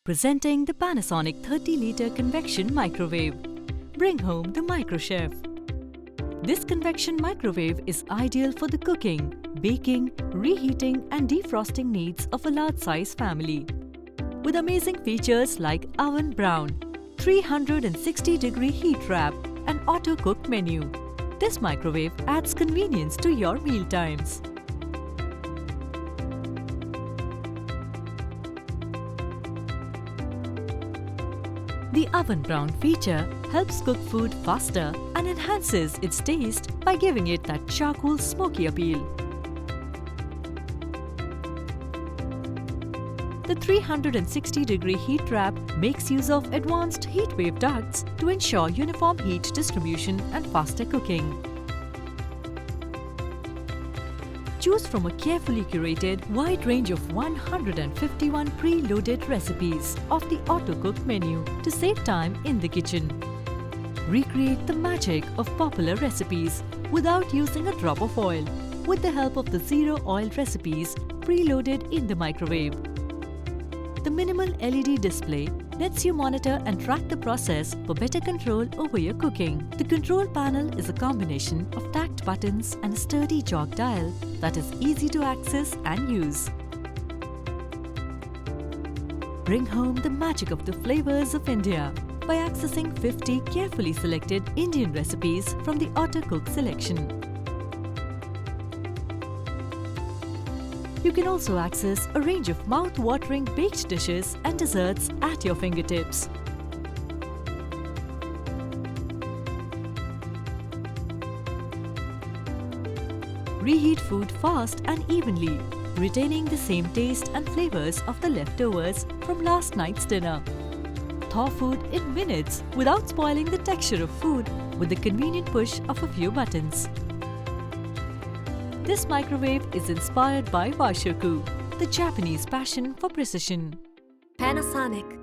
Presenting the Panasonic 30-liter convection microwave. Bring home the microchef. This convection microwave is ideal for the cooking, baking, reheating and defrosting needs of a large-size family. With amazing features like oven brown, 360-degree heat wrap and auto-cook menu, this microwave adds convenience to your meal times. The oven brown feature helps cook food faster and enhances its taste by giving it that charcoal smoky appeal. The 360-degree heat wrap makes use of advanced heat wave ducts to ensure uniform heat distribution and faster cooking. Choose from a carefully curated wide range of 151 preloaded recipes of the auto-cook menu to save time in the kitchen. Recreate the magic of popular recipes without using a drop of oil with the help of the zero-oil recipes preloaded in the microwave. The minimal LED display lets you monitor and track the process for better control over your cooking. The control panel is a combination of tact buttons and a sturdy jog dial that is easy to access and use. Bring home the magic of the flavors of India by accessing 50 carefully selected Indian recipes from the auto-cook selection. You can also access a range of mouth-watering baked dishes and desserts at your fingertips. Reheat food fast and evenly, retaining the same taste and flavors of the leftovers from last night's dinner. Thaw food in minutes without spoiling the texture of food with the convenient push of a few buttons. This microwave is inspired by Washoku, the Japanese passion for precision. Panasonic